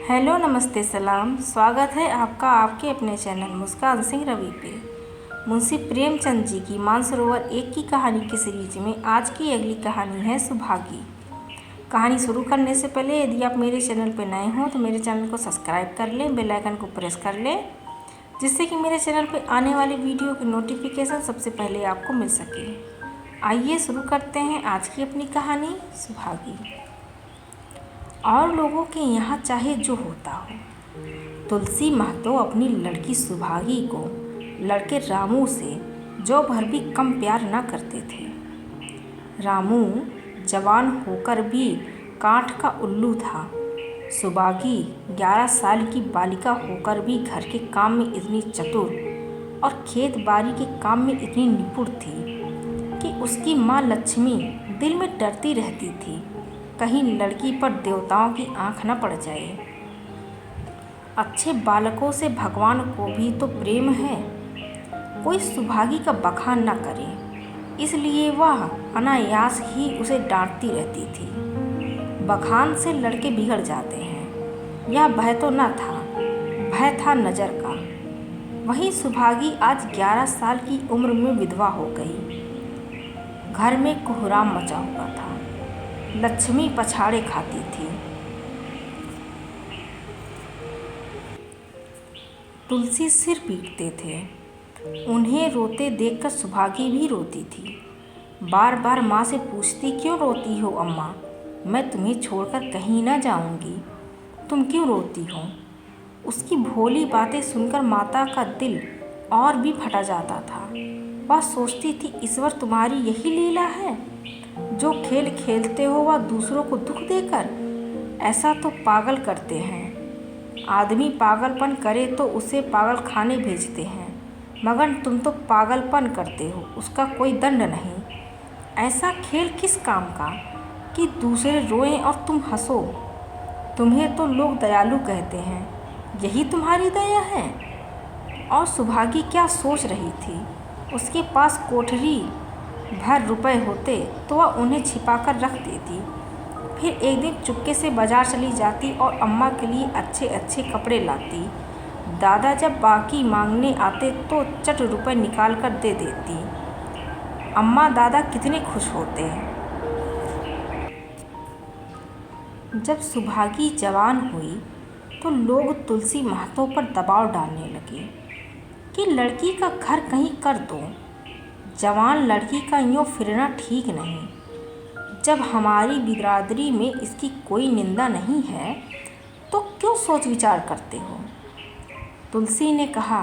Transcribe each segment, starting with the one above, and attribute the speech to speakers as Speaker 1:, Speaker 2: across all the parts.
Speaker 1: Hello, नमस्ते, सलाम। स्वागत है आपका आपके अपने चैनल मुस्कान सिंह रवि पे। मुंशी प्रेमचंद जी की मानसरोवर एक की कहानी की सीरीज में आज की अगली कहानी है सुभागी। कहानी शुरू करने से पहले यदि आप मेरे चैनल पर नए हों तो मेरे चैनल को सब्सक्राइब कर लें, बेल आइकन को प्रेस कर लें, जिससे कि मेरे चैनल पर आने वाली वीडियो की नोटिफिकेशन सबसे पहले आपको मिल सके। आइए शुरू करते हैं आज की अपनी कहानी सुभागी। और लोगों के यहाँ चाहे जो होता हो, तुलसी महतो अपनी लड़की सुभागी को लड़के रामू से जो भर भी कम प्यार न करते थे। रामू जवान होकर भी काठ का उल्लू था। सुभागी 11 साल की बालिका होकर भी घर के काम में इतनी चतुर और खेत बाड़ी के काम में इतनी निपुण थी कि उसकी माँ लक्ष्मी दिल में डरती रहती थी कहीं लड़की पर देवताओं की आंख न पड़ जाए। अच्छे बालकों से भगवान को भी तो प्रेम है, कोई सुभागी का बखान न करे, इसलिए वह अनायास ही उसे डांटती रहती थी। बखान से लड़के बिगड़ जाते हैं, यह भय तो न था, भय था नज़र का। वही सुभागी आज 11 साल की उम्र में विधवा हो गई। घर में कोहराम मचा हुआ था। लक्ष्मी पछाड़े खाती थी। तुलसी सिर पीटते थे। उन्हें रोते देखकर सुभागी भी रोती थी। बार बार माँ से पूछती, क्यों रोती हो अम्मा? मैं तुम्हें छोड़कर कहीं ना जाऊंगी, तुम क्यों रोती हो? उसकी भोली बातें सुनकर माता का दिल और भी फटा जाता था। वह सोचती थी, ईश्वर तुम्हारी यही लीला है, जो खेल खेलते हो वह दूसरों को दुख देकर। ऐसा तो पागल करते हैं। आदमी पागलपन करे तो उसे पागल खाने भेजते हैं, मगर तुम तो पागलपन करते हो, उसका कोई दंड नहीं। ऐसा खेल किस काम का कि दूसरे रोएं और तुम हंसो? तुम्हें तो लोग दयालु कहते हैं, यही तुम्हारी दया है? और सुभागी क्या सोच रही थी? उसके पास कोठरी भर रुपए होते तो वह उन्हें छिपाकर रख देती, फिर एक दिन चुपके से बाजार चली जाती और अम्मा के लिए अच्छे अच्छे कपड़े लाती। दादा जब बाकी मांगने आते तो चट रुपए निकाल कर दे देती। अम्मा दादा कितने खुश होते। जब सुभागी जवान हुई तो लोग तुलसी महतो पर दबाव डालने लगे कि लड़की का घर कहीं कर दो, जवान लड़की का यूँ फिरना ठीक नहीं। जब हमारी बिरादरी में इसकी कोई निंदा नहीं है तो क्यों सोच विचार करते हो? तुलसी ने कहा,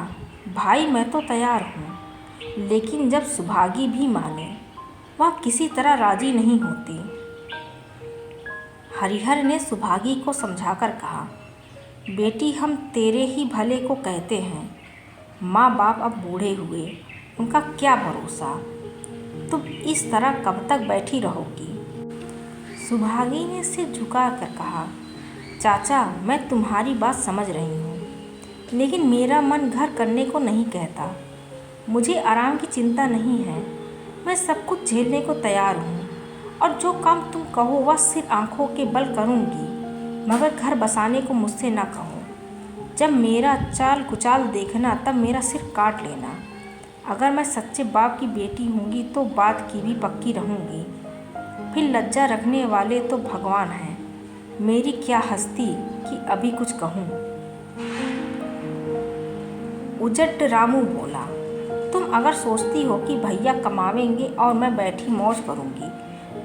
Speaker 1: भाई मैं तो तैयार हूँ, लेकिन जब सुभागी भी माने, वह किसी तरह राजी नहीं होती। हरिहर ने सुभागी को समझाकर कहा, बेटी हम तेरे ही भले को कहते हैं, माँ बाप अब बूढ़े हुए, उनका क्या भरोसा, तुम इस तरह कब तक बैठी रहोगी? सुभागी ने सिर झुकाकर कहा, चाचा मैं तुम्हारी बात समझ रही हूँ, लेकिन मेरा मन घर करने को नहीं कहता। मुझे आराम की चिंता नहीं है, मैं सब कुछ झेलने को तैयार हूँ, और जो काम तुम कहो वह सिर्फ आँखों के बल करूँगी, मगर घर बसाने को मुझसे ना कहो। जब मेरा चाल कुचाल देखना तब मेरा सिर काट लेना। अगर मैं सच्चे बाप की बेटी होंगी तो बात की भी पक्की रहूँगी। फिर लज्जा रखने वाले तो भगवान हैं, मेरी क्या हस्ती कि अभी कुछ कहूँ। उजट रामू बोला, तुम अगर सोचती हो कि भैया कमावेंगे और मैं बैठी मौज करूँगी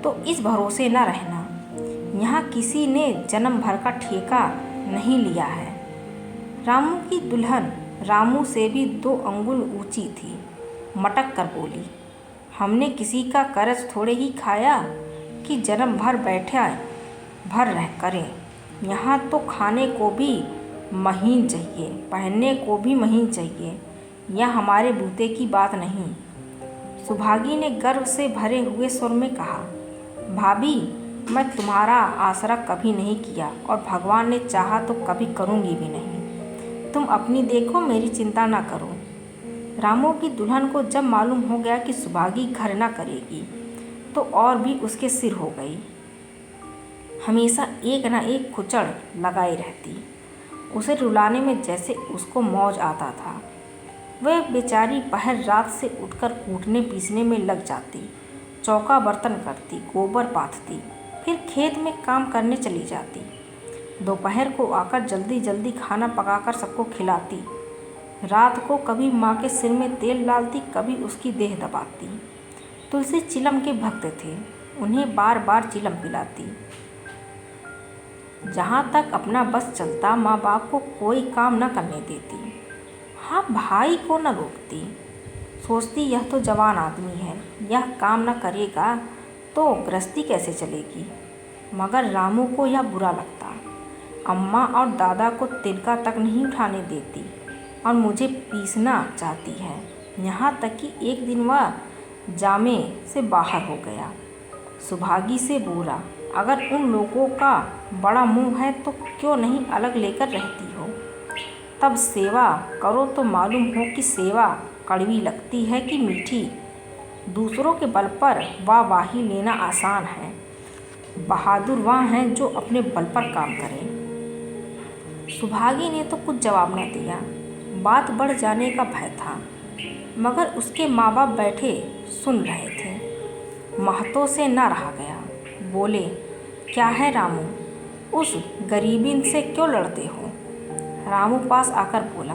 Speaker 1: तो इस भरोसे न रहना। यहाँ किसी ने जन्म भर का ठेका नहीं लिया है। रामू की दुल्हन रामू से भी 2 अंगुल ऊंची थी, मटक कर बोली, हमने किसी का कर्ज थोड़े ही खाया कि जन्म भर बैठा भर रह करें। यहाँ तो खाने को भी महीन चाहिए, पहनने को भी महीन चाहिए, यह हमारे बूते की बात नहीं। सुभागी ने गर्व से भरे हुए स्वर में कहा, भाभी मैं तुम्हारा आसरा कभी नहीं किया और भगवान ने चाहा तो कभी करूँगी भी नहीं। तुम अपनी देखो, मेरी चिंता ना करो। रामू की दुल्हन को जब मालूम हो गया कि सुभागी घर ना करेगी तो और भी उसके सिर हो गई। हमेशा एक ना एक खुचड़ लगाई रहती। उसे रुलाने में जैसे उसको मौज आता था। वह बेचारी पहर रात से उठकर कूटने पीसने में लग जाती, चौका बर्तन करती, गोबर पाथती, फिर खेत में काम करने चली जाती। दोपहर को आकर जल्दी जल्दी खाना पकाकर सबको खिलाती। रात को कभी माँ के सिर में तेल डालती, कभी उसकी देह दबाती। तुलसी चिलम के भक्त थे, उन्हें बार बार चिलम पिलाती। जहाँ तक अपना बस चलता माँ बाप को कोई काम न करने देती। हाँ, भाई को न रोकती। सोचती यह तो जवान आदमी है, यह काम न करेगा तो गृहस्थी कैसे चलेगी। मगर रामू को यह बुरा लगता। अम्मा और दादा को तिनका तक नहीं उठाने देती और मुझे पीसना चाहती है। यहाँ तक कि एक दिन वह जामे से बाहर हो गया। सुभागी से बोला, अगर उन लोगों का बड़ा मुंह है तो क्यों नहीं अलग लेकर रहती हो। तब सेवा करो तो मालूम हो कि सेवा कड़वी लगती है कि मीठी। दूसरों के बल पर वाहवाही लेना आसान है, बहादुर वह हैं जो अपने बल पर काम करें। सुभागी ने तो कुछ जवाब न दिया। बात बढ़ जाने का भय था, मगर उसके माँ बाप बैठे सुन रहे थे। महतो से न रहा गया। बोले, क्या है रामू, उस गरीबीन से क्यों लड़ते हो। रामू पास आकर बोला,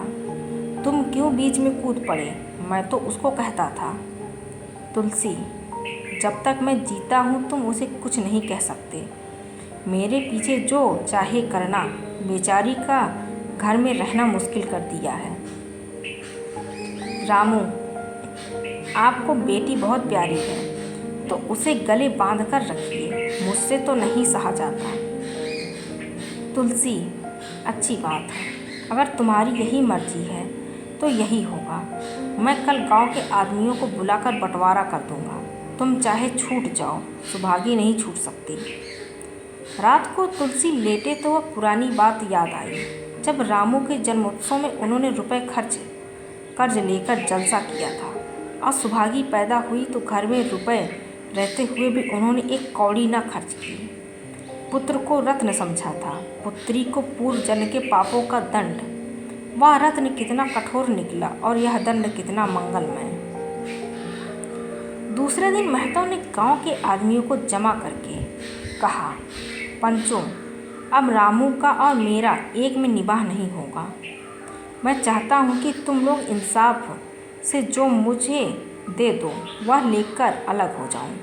Speaker 1: तुम क्यों बीच में कूद पड़े, मैं तो उसको कहता था। तुलसी, जब तक मैं जीता हूँ तुम उसे कुछ नहीं कह सकते। मेरे पीछे जो चाहे करना, बेचारी का घर में रहना मुश्किल कर दिया है। रामू, आपको बेटी बहुत प्यारी है तो उसे गले बांध कर रखिए, मुझसे तो नहीं सहा जाता। तुलसी, अच्छी बात है, अगर तुम्हारी यही मर्जी है तो यही होगा। मैं कल गांव के आदमियों को बुलाकर बंटवारा कर दूंगा। तुम चाहे छूट जाओ, सुभागी नहीं छूट सकती। रात को तुलसी लेटे तो वह पुरानी बात याद आई, जब रामू के जन्मोत्सव में उन्होंने रुपए कर्ज लेकर जलसा किया था और सुभागी पैदा हुई तो घर में रुपए रहते हुए भी उन्होंने एक कौड़ी न खर्च की। पुत्र को रत्न समझा था, पुत्री को पूर्व जन्म के पापों का दंड। वह रत्न कितना कठोर निकला और यह दंड कितना मंगलमय। दूसरे दिन महतो ने गांव के आदमियों को जमा करके कहा, पंचों, अब रामू का और मेरा एक में निबाह नहीं होगा। मैं चाहता हूँ कि तुम लोग इंसाफ से जो मुझे दे दो वह लेकर अलग हो जाऊँ।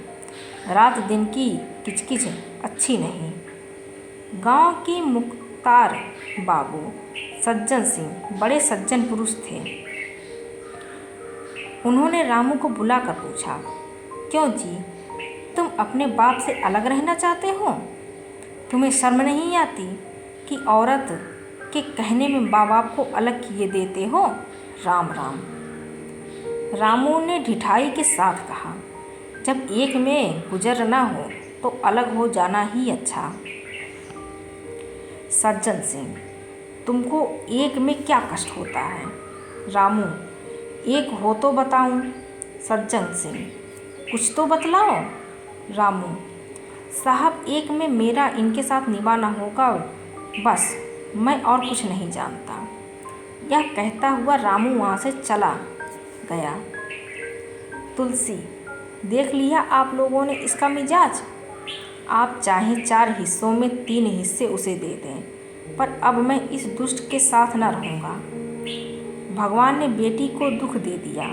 Speaker 1: रात दिन की किचकिच अच्छी नहीं। गांव के मुख्तार बाबू सज्जन सिंह बड़े सज्जन पुरुष थे। उन्होंने रामू को बुलाकर पूछा, क्यों जी, तुम अपने बाप से अलग रहना चाहते हो। तुम्हें शर्म नहीं आती कि औरत के कहने में माँ बाप को अलग किए देते हो। राम राम। रामू ने ढिठाई के साथ कहा, जब एक में गुजर ना हो तो अलग हो जाना ही अच्छा। सज्जन सिंह, तुमको एक में क्या कष्ट होता है। रामू, एक हो तो बताऊं। सज्जन सिंह, कुछ तो बतलाओ। रामू, साहब, एक में मेरा इनके साथ निभाना होगा, बस, मैं और कुछ नहीं जानता। यह कहता हुआ रामू वहाँ से चला गया। तुलसी, देख लिया आप लोगों ने इसका मिजाज। आप चाहे 4 हिस्सों में 3 हिस्से उसे दे दें, पर अब मैं इस दुष्ट के साथ न रहूँगा। भगवान ने बेटी को दुख दे दिया,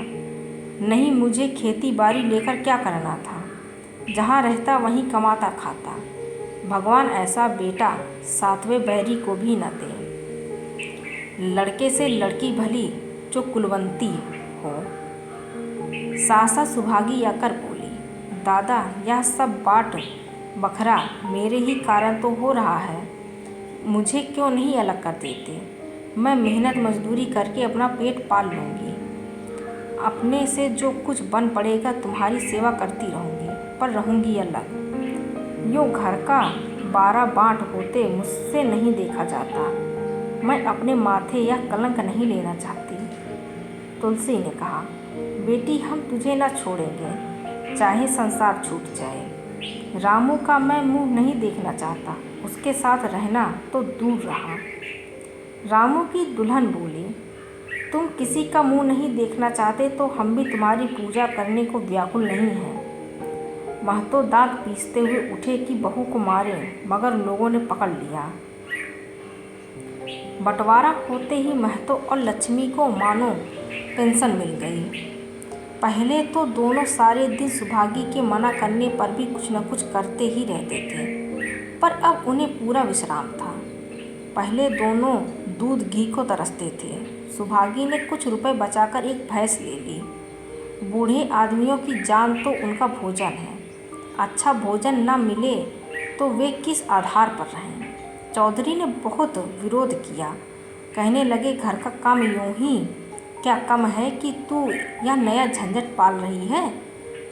Speaker 1: नहीं मुझे खेती बाड़ी लेकर क्या करना था। जहाँ रहता वहीं कमाता खाता। भगवान ऐसा बेटा 7वें बैरी को भी न दे। लड़के से लड़की भली जो कुलवंती हो। सासा सुभागी आकर बोली, दादा, यह सब बाट बखरा मेरे ही कारण तो हो रहा है। मुझे क्यों नहीं अलग कर देते। मैं मेहनत मजदूरी करके अपना पेट पाल लूँगी। अपने से जो कुछ बन पड़ेगा तुम्हारी सेवा करती रहूँगी, पर रहूँगी अलग। यो घर का 12 बाँट होते मुझसे नहीं देखा जाता। मैं अपने माथे यह कलंक नहीं लेना चाहती। तुलसी ने कहा, बेटी, हम तुझे न छोड़ेंगे, चाहे संसार छूट जाए। रामू का मैं मुंह नहीं देखना चाहता, उसके साथ रहना तो दूर रहा। रामू की दुल्हन बोली, तुम किसी का मुंह नहीं देखना चाहते तो हम भी तुम्हारी पूजा करने को व्याकुल नहीं हैं। महतो दांत पीसते हुए उठे कि बहू को मारे, मगर लोगों ने पकड़ लिया। बंटवारा होते ही महतो और लक्ष्मी को मानो पेंशन मिल गई। पहले तो दोनों सारे दिन सुभागी के मना करने पर भी कुछ न कुछ करते ही रहते थे, पर अब उन्हें पूरा विश्राम था। पहले दोनों दूध घी को तरसते थे। सुभागी ने कुछ रुपए बचाकर एक भैंस ले ली। बूढ़े आदमियों की जान तो उनका भोजन है, अच्छा भोजन न मिले तो वे किस आधार पर रहें। चौधरी ने बहुत विरोध किया, कहने लगे, घर का काम यूं ही क्या कम है कि तू यह नया झंझट पाल रही है।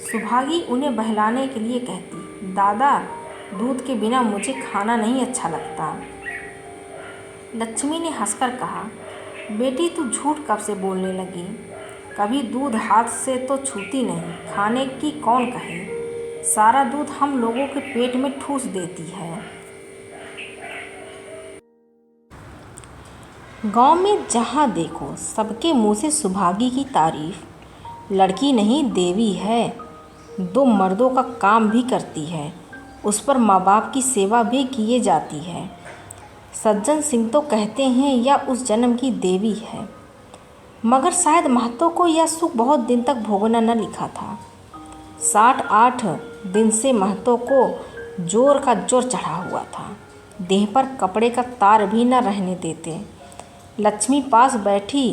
Speaker 1: सुभागी उन्हें बहलाने के लिए कहती, दादा दूध के बिना मुझे खाना नहीं अच्छा लगता। लक्ष्मी ने हंसकर कहा, बेटी तू झूठ कब से बोलने लगी, कभी दूध हाथ से तो छूती नहीं, खाने की कौन कहे, सारा दूध हम लोगों के पेट में ठूस देती है। गांव में जहां देखो सबके मुंह से सुभागी की तारीफ। लड़की नहीं देवी है, 2 मर्दों का काम भी करती है, उस पर माँ बाप की सेवा भी किए जाती है। सज्जन सिंह तो कहते हैं यह उस जन्म की देवी है, मगर शायद महतो को यह सुख बहुत दिन तक भोगना न लिखा था। 7-8 दिन से महतो को जोर का जोर चढ़ा हुआ था, देह पर कपड़े का तार भी न रहने देते। लक्ष्मी पास बैठी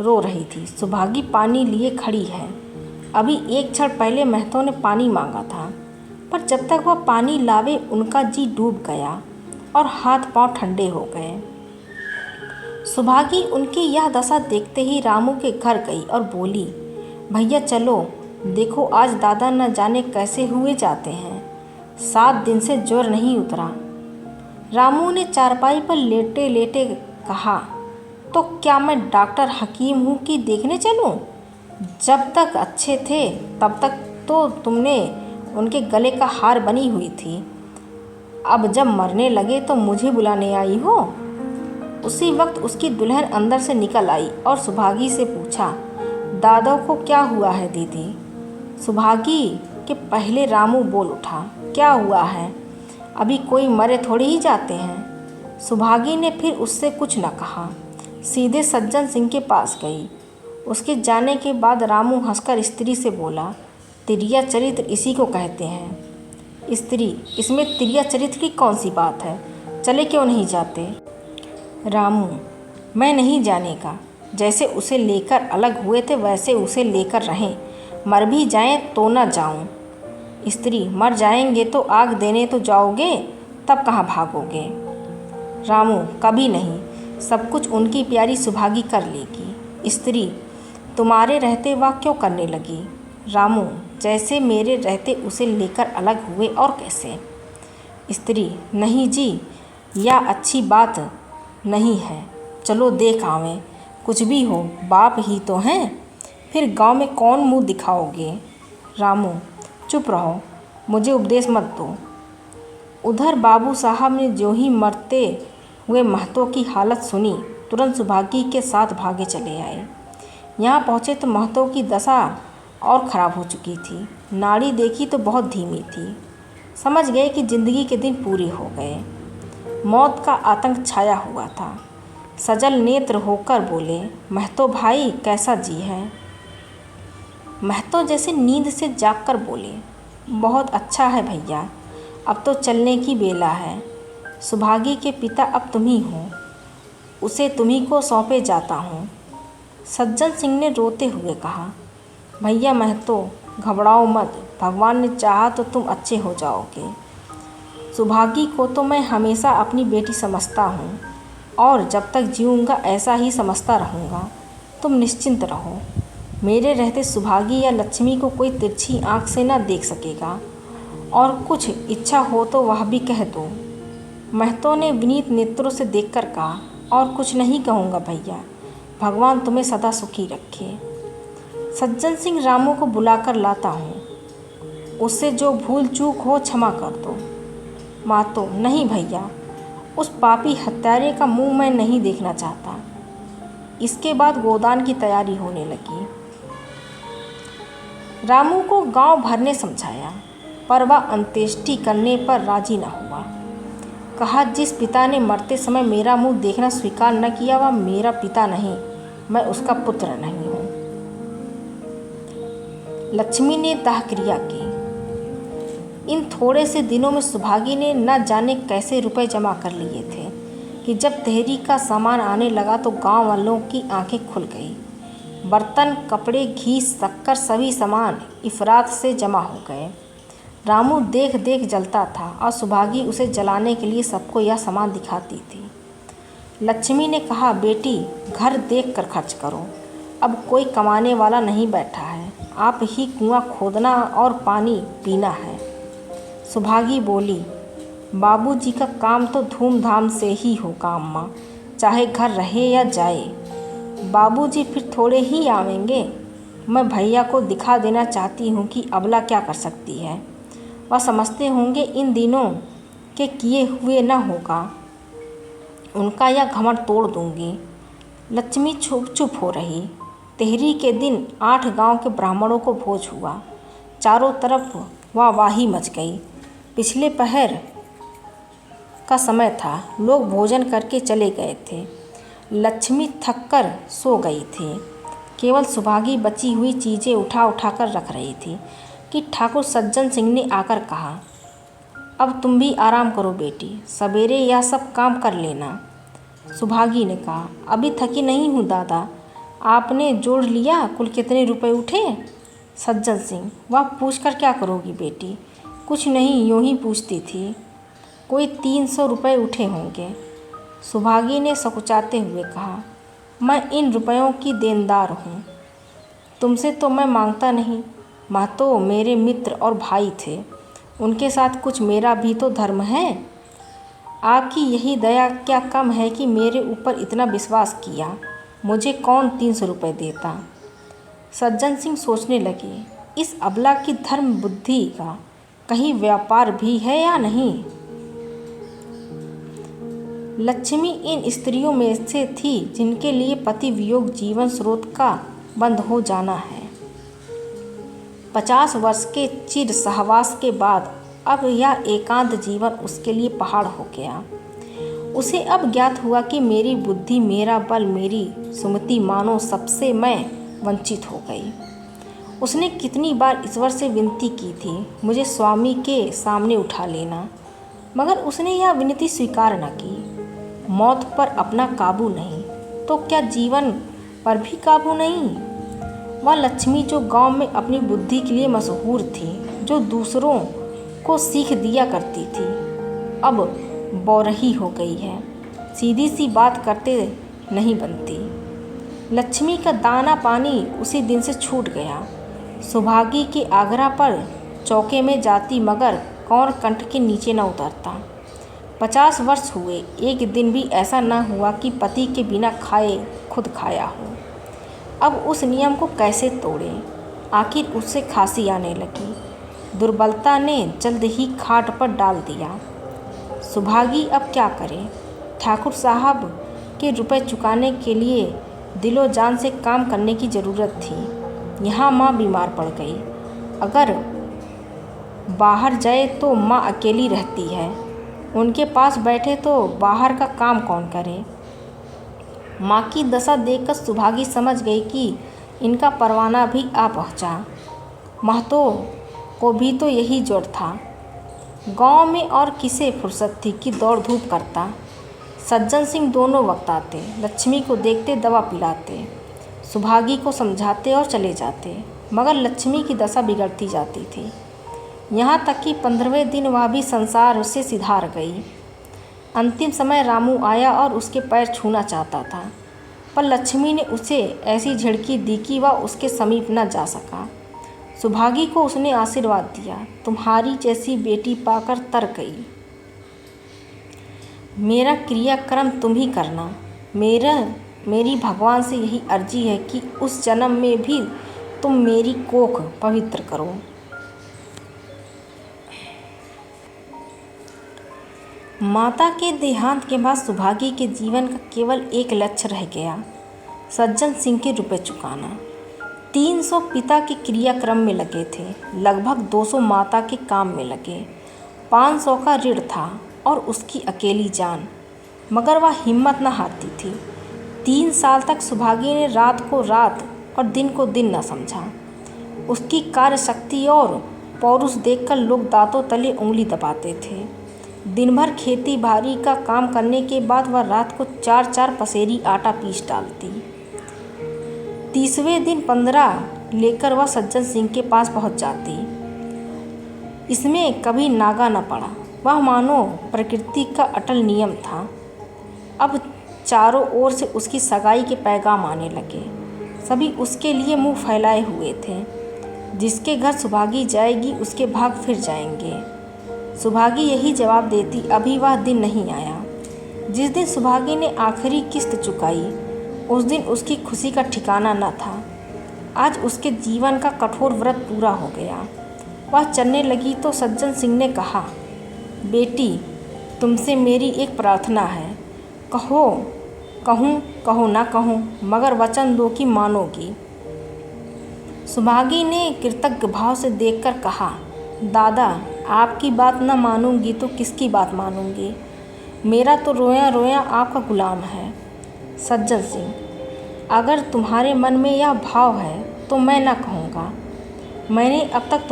Speaker 1: रो रही थी। सुभागी पानी लिए खड़ी है। अभी एक क्षण पहले महतो ने पानी मांगा था, पर जब तक वह पानी लावे उनका जी डूब गया और हाथ पांव ठंडे हो गए। सुभागी उनकी यह दशा देखते ही रामू के घर गई और बोली, भैया चलो देखो आज दादा न जाने कैसे हुए जाते हैं, 7 दिन से ज्वर नहीं उतरा। रामू ने चारपाई पर लेटे लेटे कहा, तो क्या मैं डॉक्टर हकीम हूँ कि देखने चलूँ? जब तक अच्छे थे तब तक तो तुमने उनके गले का हार बनी हुई थी, अब जब मरने लगे तो मुझे बुलाने आई हो। उसी वक्त उसकी दुल्हन अंदर से निकल आई और सुभागी से पूछा, दादा को क्या हुआ है दीदी? सुभागी के पहले रामू बोल उठा, क्या हुआ है, अभी कोई मरे थोड़ी ही जाते हैं। सुभागी ने फिर उससे कुछ न कहा, सीधे सज्जन सिंह के पास गई। उसके जाने के बाद रामू हंसकर स्त्री से बोला, तिरिया चरित्र इसी को कहते हैं। स्त्री, इसमें तिरिया चरित्र की कौन सी बात है, चले क्यों नहीं जाते? रामू, मैं नहीं जाने का, जैसे उसे लेकर अलग हुए थे वैसे उसे लेकर रहें, मर भी जाएं तो न जाऊं। स्त्री, मर जाएंगे तो आग देने तो जाओगे, तब कहाँ भागोगे? रामू, कभी नहीं, सब कुछ उनकी प्यारी सुभागी कर लेगी। स्त्री, तुम्हारे रहते वह क्यों करने लगी? रामू, जैसे मेरे रहते उसे लेकर अलग हुए और कैसे? स्त्री, नहीं जी, यह अच्छी बात नहीं है, चलो देख आवें, कुछ भी हो बाप ही तो हैं, फिर गांव में कौन मुंह दिखाओगे? रामू, चुप रहो, मुझे उपदेश मत दो। उधर बाबू साहब ने जो ही मरते हुए महतो की हालत सुनी, तुरंत सुभागी के साथ भागे चले आए। यहाँ पहुँचे तो महतो की दशा और ख़राब हो चुकी थी। नाड़ी देखी तो बहुत धीमी थी। समझ गए कि ज़िंदगी के दिन पूरे हो गए। मौत का आतंक छाया हुआ था। सजल नेत्र होकर बोले, महतो भाई कैसा जी है? महतो जैसे नींद से जागकर बोले, बहुत अच्छा है भैया, अब तो चलने की बेला है। सुभागी के पिता अब तुम ही हो, उसे तुम्ही को सौंपे जाता हूँ। सज्जन सिंह ने रोते हुए कहा, भैया महतो घबराओ मत, भगवान ने चाहा तो तुम अच्छे हो जाओगे। सुभागी को तो मैं हमेशा अपनी बेटी समझता हूँ और जब तक जीऊँगा ऐसा ही समझता रहूँगा। तुम निश्चिंत रहो, मेरे रहते सुभागी या लक्ष्मी को कोई तिरछी आँख से न देख सकेगा, और कुछ इच्छा हो तो वह भी कह दो। महतो ने विनीत नेत्रों से देखकर कहा, और कुछ नहीं कहूँगा भैया, भगवान तुम्हें सदा सुखी रखे। सज्जन सिंह रामू को बुलाकर लाता हूँ, उससे जो भूल चूक हो क्षमा कर दो। मातो, नहीं भैया, उस पापी हत्यारे का मुंह मैं नहीं देखना चाहता। इसके बाद गोदान की तैयारी होने लगी। रामू को गांव भर ने समझाया, पर वह अंत्येष्टि करने पर राजी न हुआ। कहा, जिस पिता ने मरते समय मेरा मुंह देखना स्वीकार न किया वह मेरा पिता नहीं, मैं उसका पुत्र नहीं हूँ। लक्ष्मी ने दाहक्रिया की। इन थोड़े से दिनों में सुभागी ने न जाने कैसे रुपए जमा कर लिए थे कि जब तहरी का सामान आने लगा तो गांव वालों की आंखें खुल गई। बर्तन, कपड़े, घी, शक्कर, सभी सामान इफरात से जमा हो गए। रामू देख देख जलता था और सुभागी उसे जलाने के लिए सबको यह सामान दिखाती थी। लक्ष्मी ने कहा, बेटी घर देख कर खर्च करो, अब कोई कमाने वाला नहीं बैठा है, आप ही कुआं खोदना और पानी पीना है। सुभागी बोली, बाबूजी का काम तो धूमधाम से ही होगा अम्मा, चाहे घर रहे या जाए। बाबूजी फिर थोड़े ही आवेंगे। मैं भैया को दिखा देना चाहती हूँ कि अबला क्या कर सकती है। वह समझते होंगे इन दिनों के किए हुए न होगा। उनका यह घमंड तोड़ दूंगी। लक्ष्मी चुप हो रही। तिहरी के दिन 8 गांव के ब्राह्मणों को भोज हुआ। चारों तरफ वाहवाही मच गई। पिछले पहर का समय था, लोग भोजन करके चले गए थे। लक्ष्मी थककर सो गई थी। केवल सुभागी बची हुई चीज़ें उठा उठा कर रख रही थी कि ठाकुर सज्जन सिंह ने आकर कहा, अब तुम भी आराम करो बेटी, सवेरे यह सब काम कर लेना। सुभागी ने कहा, अभी थकी नहीं हूँ दादा। आपने जोड़ लिया कुल कितने रुपए उठे? सज्जन सिंह, वह पूछ कर क्या करोगी बेटी? कुछ नहीं, यूँ ही पूछती थी। कोई 300 रुपये उठे होंगे। सुभागी ने सकुचाते हुए कहा, मैं इन रुपयों की देनदार हूँ। तुमसे तो मैं मांगता नहीं, महतो मेरे मित्र और भाई थे, उनके साथ कुछ मेरा भी तो धर्म है। आपकी यही दया क्या कम है कि मेरे ऊपर इतना विश्वास किया। मुझे कौन 300 रुपये देता। सज्जन सिंह सोचने लगे, इस अबला की धर्म बुद्धि का कहीं व्यापार भी है या नहीं। लक्ष्मी इन स्त्रियों में से थी जिनके लिए पति वियोग जीवन स्रोत का बंद हो जाना है। 50 वर्ष के चिर सहवास के बाद अब यह एकांत जीवन उसके लिए पहाड़ हो गया। उसे अब ज्ञात हुआ कि मेरी बुद्धि, मेरा बल, मेरी सुमति मानो सबसे मैं वंचित हो गई। उसने कितनी बार ईश्वर से विनती की थी, मुझे स्वामी के सामने उठा लेना, मगर उसने यह विनती स्वीकार न की। मौत पर अपना काबू नहीं तो क्या जीवन पर भी काबू नहीं। वह लक्ष्मी जो गांव में अपनी बुद्धि के लिए मशहूर थी, जो दूसरों को सीख दिया करती थी, अब बौरही हो गई है। सीधी सी बात करते नहीं बनती। लक्ष्मी का दाना पानी उसी दिन से छूट गया। सुभागी के आग्रह पर चौके में जाती मगर कौर कंठ के नीचे न उतरता। 50 वर्ष हुए, एक दिन भी ऐसा न हुआ कि पति के बिना खाए खुद खाया हो। अब उस नियम को कैसे तोड़े? आखिर उससे खांसी आने लगी। दुर्बलता ने जल्द ही खाट पर डाल दिया। सुभागी अब क्या करे? ठाकुर साहब के रुपए चुकाने के लिए दिलो जान से काम करने की ज़रूरत थी। यहाँ माँ बीमार पड़ गई। अगर बाहर जाए तो माँ अकेली रहती है। उनके पास बैठे तो बाहर का काम कौन करे? माँ की दशा देखकर सुभागी समझ गई कि इनका परवाना भी आ पहुँचा। महतो को भी तो यही जोर था। गांव में और किसे फुर्सत थी कि दौड़ धूप करता। सज्जन सिंह दोनों वक्त आते, लक्ष्मी को देखते, दवा पिलाते, सुभागी को समझाते और चले जाते, मगर लक्ष्मी की दशा बिगड़ती जाती थी। यहाँ तक कि 15वें दिन वह भी संसार से सिधार गई। अंतिम समय रामू आया और उसके पैर छूना चाहता था, पर लक्ष्मी ने उसे ऐसी झिड़की दी कि वह उसके समीप न जा सका। सुभागी को उसने आशीर्वाद दिया, तुम्हारी जैसी बेटी पाकर तर गई। मेरा क्रियाक्रम तुम ही करना। मेरी भगवान से यही अर्जी है कि उस जन्म में भी तुम मेरी कोख पवित्र करो। माता के देहांत के बाद सुभागी के जीवन का केवल एक लक्ष्य रह गया, सज्जन सिंह के रुपए चुकाना। 300 पिता के क्रियाक्रम में लगे थे, लगभग 200 माता के काम में लगे, 500 का ऋण था और उसकी अकेली जान, मगर वह हिम्मत न हारती थी। 3 साल तक सुभागी ने रात को रात और दिन को दिन न समझा। उसकी कार्यशक्ति और पौरुष देखकर लोग दांतों तले उंगली दबाते थे। दिन भर खेती बाड़ी का काम करने के बाद वह रात को 4-4 पसेरी आटा पीस डालती। 30वें दिन 15 लेकर वह सज्जन सिंह के पास पहुंच जाती। इसमें कभी नागा न पड़ा, वह मानो प्रकृति का अटल नियम था। अब चारों ओर से उसकी सगाई के पैगाम आने लगे। सभी उसके लिए मुंह फैलाए हुए थे। जिसके घर सुभागी जाएगी उसके भाग फिर जाएंगे। सुभागी यही जवाब देती, अभी वह दिन नहीं आया। जिस दिन सुभागी ने आखिरी किस्त चुकाई, उस दिन उसकी खुशी का ठिकाना न था। आज उसके जीवन का कठोर व्रत पूरा हो गया। वह चलने लगी तो सज्जन सिंह ने कहा, बेटी, तुमसे मेरी एक प्रार्थना है। कहूँ ना कहूँ, मगर वचन दो कि मानोगी। सुभागी ने कृतज्ञ भाव से देखकर कहा, दादा, आपकी बात न मानूंगी तो किसकी बात मानूंगी। मेरा तो रोया रोया आपका गुलाम है। सज्जन सिंह, अगर तुम्हारे मन में यह भाव है तो मैं न कहूँगा। मैंने अब तक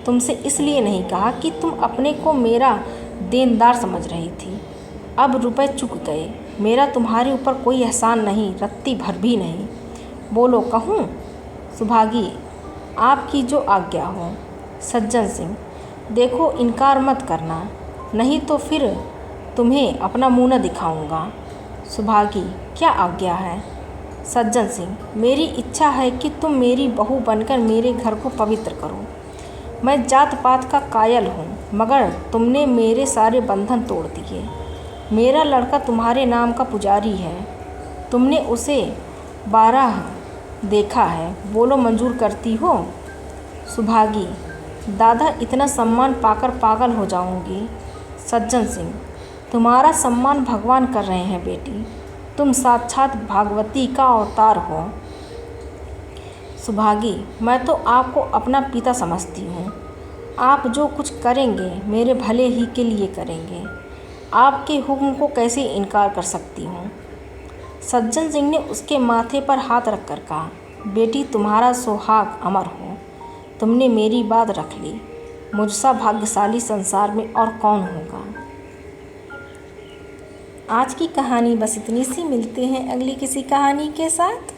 Speaker 1: तुमसे इसलिए नहीं कहा कि तुम अपने को मेरा देनदार समझ रही थी। अब रुपए चुक गए, मेरा तुम्हारे ऊपर कोई एहसान नहीं, रत्ती भर भी नहीं। बोलो, कहूँ? सुभागी, आपकी जो आज्ञा हो। सज्जन सिंह, देखो, इनकार मत करना, नहीं तो फिर तुम्हें अपना मुँह न दिखाऊंगा। सुभागी, क्या आज्ञा है? सज्जन सिंह, मेरी इच्छा है कि तुम मेरी बहू बनकर मेरे घर को पवित्र करो। मैं जात पात का कायल हूँ, मगर तुमने मेरे सारे बंधन तोड़ दिए। मेरा लड़का तुम्हारे नाम का पुजारी है, तुमने उसे 12 देखा है। बोलो, मंजूर करती हो? सुभागी, दादा, इतना सम्मान पाकर पागल हो जाऊंगी। सज्जन सिंह, तुम्हारा सम्मान भगवान कर रहे हैं बेटी, तुम साक्षात भागवती का अवतार हो। सुभागी, मैं तो आपको अपना पिता समझती हूँ। आप जो कुछ करेंगे मेरे भले ही के लिए करेंगे। आपके हुक्म को कैसे इनकार कर सकती हूँ। सज्जन सिंह ने उसके माथे पर हाथ रखकर कहा, बेटी, तुम्हारा सुहाग अमर हो। तुमने मेरी बात रख ली। मुझसा भाग्यशाली संसार में और कौन होगा। आज की कहानी बस इतनी सी। मिलते हैं अगली किसी कहानी के साथ।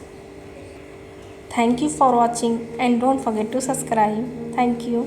Speaker 1: Thank you for watching and don't forget to subscribe. Thank you.